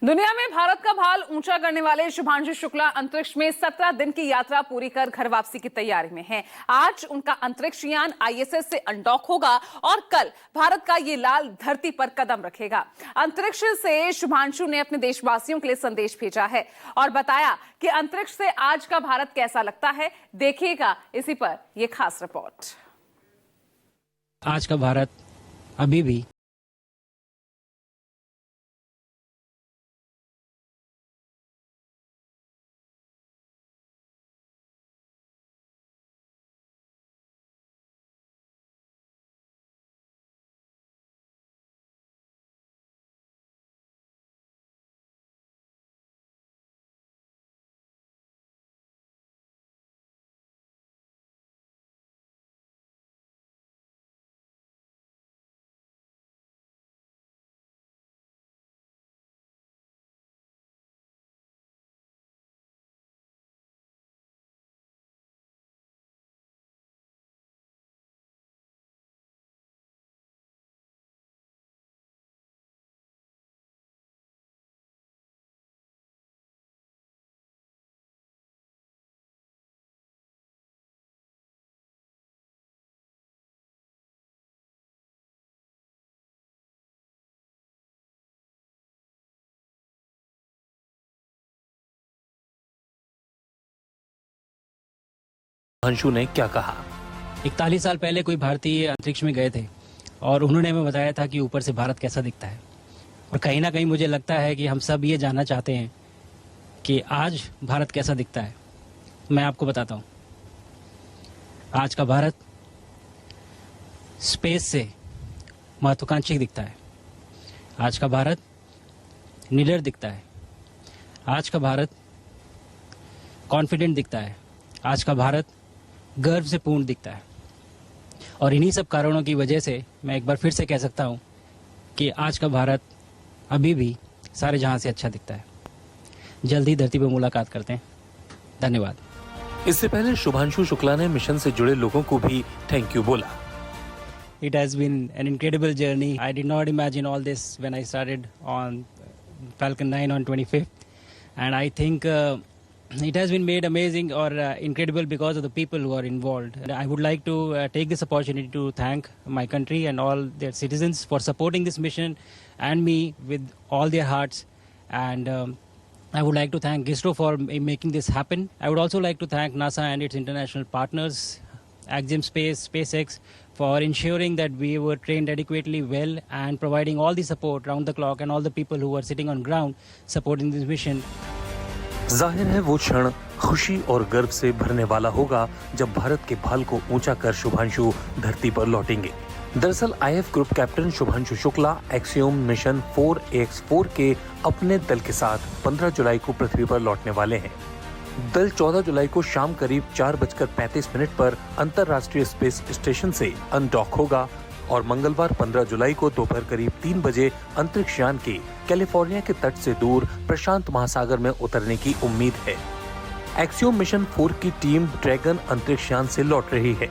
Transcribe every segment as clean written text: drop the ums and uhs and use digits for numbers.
दुनिया में भारत का भाल ऊंचा करने वाले शुभांशु शुक्ला अंतरिक्ष में 17 दिन की यात्रा पूरी कर घर वापसी की तैयारी में हैं। आज उनका अंतरिक्ष यान आईएसएस से अनडॉक होगा और कल भारत का ये लाल धरती पर कदम रखेगा। अंतरिक्ष से शुभांशु ने अपने देशवासियों के लिए संदेश भेजा है और बताया कि अंतरिक्ष से आज का भारत कैसा लगता है। देखिएगा इसी पर यह खास रिपोर्ट। आज का भारत अभी भी शुभांशु ने क्या कहा। 41 साल पहले कोई भारतीय अंतरिक्ष में गए थे और उन्होंने हमें बताया था कि ऊपर से भारत कैसा दिखता है। और कहीं ना कहीं मुझे लगता है कि हम सब ये जानना चाहते हैं कि आज भारत कैसा दिखता है। मैं आपको बताता हूँ, आज का भारत स्पेस से महत्वाकांक्षी दिखता है। आज का भारत निडर दिखता है। आज का भारत कॉन्फिडेंट दिखता है। आज का भारत गर्व से पूर्ण दिखता है। और इन्हीं सब कारणों की वजह से मैं एक बार फिर से कह सकता हूं कि आज का भारत अभी भी सारे जहां से अच्छा दिखता है। जल्दी धरती पर मुलाकात करते हैं। धन्यवाद। इससे पहले शुभांशु शुक्ला ने मिशन से जुड़े लोगों को भी थैंक यू बोला। It has been an incredible journey. I did not imagine all this when I started on Falcon 9 on 25th, and I think it has been made amazing or incredible because of the people who are involved. I would like to take this opportunity to thank my country and all their citizens for supporting this mission and me with all their hearts. And I would like to thank ISRO for making this happen. I would also like to thank NASA and its international partners, Axiom Space, SpaceX, for ensuring that we were trained adequately well and providing all the support round the clock and all the people who are sitting on ground supporting this mission. जाहिर है वो क्षण खुशी और गर्व से भरने वाला होगा जब भारत के भाल को ऊंचा कर शुभांशु धरती पर लौटेंगे। दरअसल if group captain Shubhanshu Shukla axiom mission 4AX4 के अपने दल के साथ 15 जुलाई को पृथ्वी पर लौटने वाले हैं। दल 14 जुलाई को शाम करीब 4:35 पर अंतर्राष्ट्रीय स्पेस स्टेशन से अनडॉक होगा और मंगलवार 15 जुलाई को दोपहर करीब 3 बजे अंतरिक्ष यान के कैलिफोर्निया के तट से दूर प्रशांत महासागर में उतरने की उम्मीद है। एक्सियोम मिशन 4 की टीम ड्रैगन अंतरिक्ष यान से लौट रही है।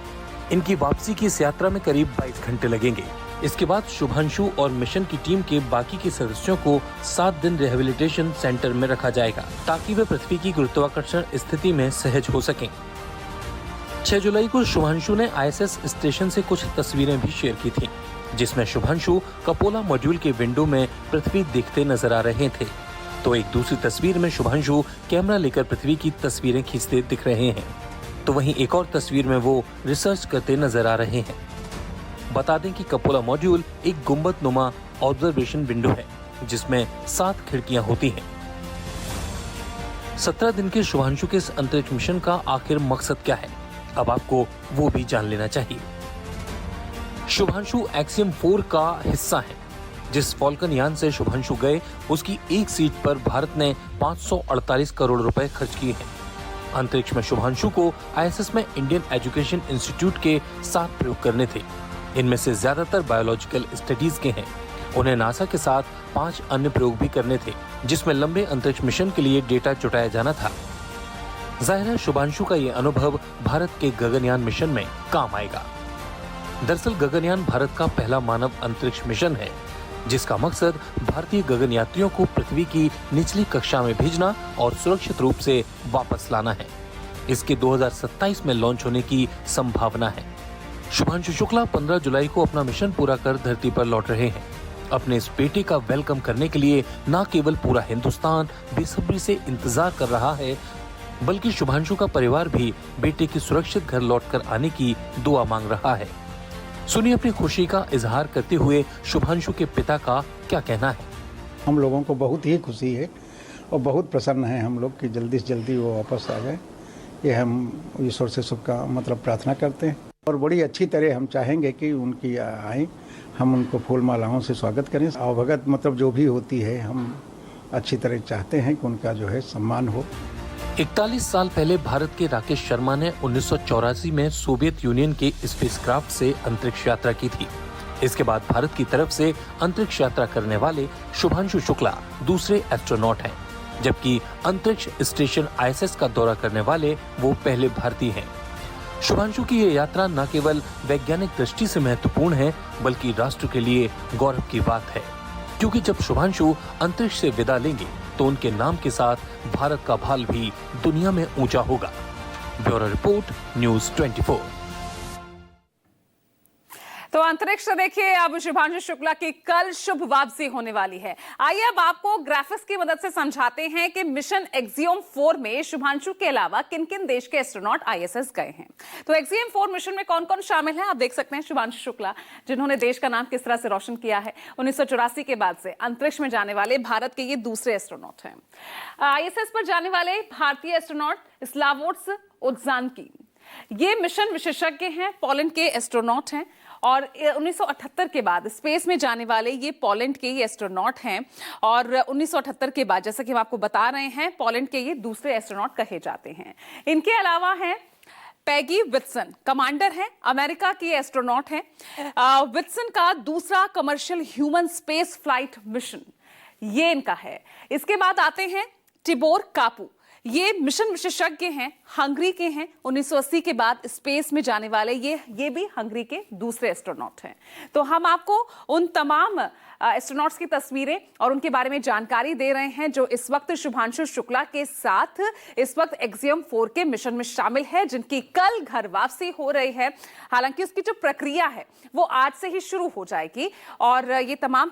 इनकी वापसी की इस यात्रा में करीब 22 घंटे लगेंगे। इसके बाद शुभांशु और मिशन की टीम के बाकी के सदस्यों को 7 दिन रिहेबिलिटेशन सेंटर में रखा जाएगा ताकि वे पृथ्वी की गुरुत्वाकर्षण स्थिति में सहज हो सकें। 6 जुलाई को शुभांशु ने आईएसएस स्टेशन से कुछ तस्वीरें भी शेयर की थीं, जिसमें शुभांशु कपोला मॉड्यूल के विंडो में पृथ्वी दिखते नजर आ रहे थे। तो एक दूसरी तस्वीर में शुभांशु कैमरा लेकर पृथ्वी की तस्वीरें खींचते दिख रहे हैं, तो वहीं एक और तस्वीर में वो रिसर्च करते नजर आ रहे हैं। बता दें कि कपोला मॉड्यूल एक गुंबदनुमा ऑब्जर्वेशन विंडो है जिसमें 7 खिड़कियां होती हैं। 17 दिन के शुभांशु के इस अंतरिक्ष मिशन का आखिर मकसद क्या है, अब आपको वो भी जान लेना चाहिए। शुभांशु एक्सियम 4 का हिस्सा है। जिस फॉल्कन यान से शुभांशु गए उसकी एक सीट पर भारत ने 548 करोड़ रुपए खर्च किए हैं। अंतरिक्ष में शुभांशु को आईएसएस में इंडियन एजुकेशन इंस्टीट्यूट के 7 प्रयोग करने थे। इनमें से ज्यादातर बायोलॉजिकल स्टडीज के हैं। उन्हें नासा के साथ 5 अन्य प्रयोग भी करने थे, जिसमें लंबे अंतरिक्ष मिशन के लिए डेटा जुटाया जाना था। जाहिर है शुभांशु का ये अनुभव भारत के गगनयान मिशन में काम आएगा। दरअसल गगनयान भारत का पहला मानव अंतरिक्ष मिशन है। जिसका मकसद भारतीय गगन यात्रियों को पृथ्वी की निचली कक्षा में भेजना और सुरक्षित रूप से वापस लाना है। इसके 2027 में लॉन्च होने की संभावना है। शुभांशु शुक्ला 15 जुलाई को अपना मिशन पूरा कर धरती पर लौट रहे हैं। अपने इस बेटे का वेलकम करने के लिए न केवल पूरा हिंदुस्तान बेसब्री से इंतजार कर रहा है, बल्कि शुभांशु का परिवार भी बेटे की सुरक्षित घर लौटकर आने की दुआ मांग रहा है। सुनिए अपनी खुशी का इजहार करते हुए शुभांशु के पिता का क्या कहना है। हम लोगों को बहुत ही खुशी है और बहुत प्रसन्न है हम लोग कि जल्दी से जल्दी वो वापस आ गए। ये हम ईश्वर से सबका प्रार्थना करते हैं और बड़ी अच्छी तरह हम चाहेंगे कि उनकी आए, हम उनको फूल मालाओं से स्वागत करें। अवभगत जो भी होती है, हम अच्छी तरह चाहते हैं कि उनका सम्मान हो। 41 साल पहले भारत के राकेश शर्मा ने 1984 में सोवियत यूनियन के स्पेसक्राफ्ट से अंतरिक्ष यात्रा की थी। इसके बाद भारत की तरफ से अंतरिक्ष यात्रा करने वाले शुभांशु शुक्ला दूसरे एस्ट्रोनॉट हैं, जबकि अंतरिक्ष स्टेशन ISS का दौरा करने वाले वो पहले भारतीय हैं। शुभांशु की ये यात्रा न केवल वैज्ञानिक दृष्टि से महत्वपूर्ण है, बल्कि राष्ट्र के लिए गौरव की बात है, क्योंकि जब शुभांशु अंतरिक्ष से विदा लेंगे तो उनके नाम के साथ भारत का भाल भी दुनिया में ऊंचा होगा। Bureau report, news 24। तो अंतरिक्ष से देखिए अब शुभांशु शुक्ला की कल शुभ वापसी होने वाली है। आइए अब आपको ग्राफिक्स की मदद से समझाते हैं कि मिशन एक्सियम 4 में शुभांशु के अलावा किन किन देश के एस्ट्रोनॉट ISS गए हैं। तो एक्सियम 4 मिशन में कौन कौन शामिल है आप देख सकते हैं। शुभांशु शुक्ला, जिन्होंने देश का नाम किस तरह से रोशन किया है। 1984 के बाद से अंतरिक्ष में जाने वाले भारत के ये दूसरे एस्ट्रोनॉट हैं। ISS पर जाने वाले भारतीय एस्ट्रोनॉट स्लावोट्स ओदजानकी, ये मिशन विशेषज्ञ हैं, पोलैंड के एस्ट्रोनॉट हैं और 1978 के बाद स्पेस में जाने वाले ये पोलैंड के ही एस्ट्रोनॉट हैं और 1978 के बाद, जैसा कि हम आपको बता रहे हैं, पोलैंड के ये दूसरे एस्ट्रोनॉट कहे जाते हैं। इनके अलावा हैं पैगी विल्सन, कमांडर हैं, अमेरिका की एस्ट्रोनॉट हैं। विल्सन का दूसरा commercial human space flight mission ये इनका है। इसके बाद आते हैं टिबोर कापू, ये मिशन विशेषज्ञ हैं, हंगरी के हैं। 1980 के बाद स्पेस में जाने वाले ये भी हंगरी के दूसरे एस्ट्रोनॉट हैं। तो हम आपको उन तमाम एस्ट्रोनॉट्स की तस्वीरें और उनके बारे में जानकारी दे रहे हैं जो इस वक्त शुभांशु शुक्ला के साथ इस वक्त एक्सियम 4 के मिशन में शामिल है, जिनकी कल घर वापसी हो रही है। हालांकि उसकी जो प्रक्रिया है वो आज से ही शुरू हो जाएगी और ये तमाम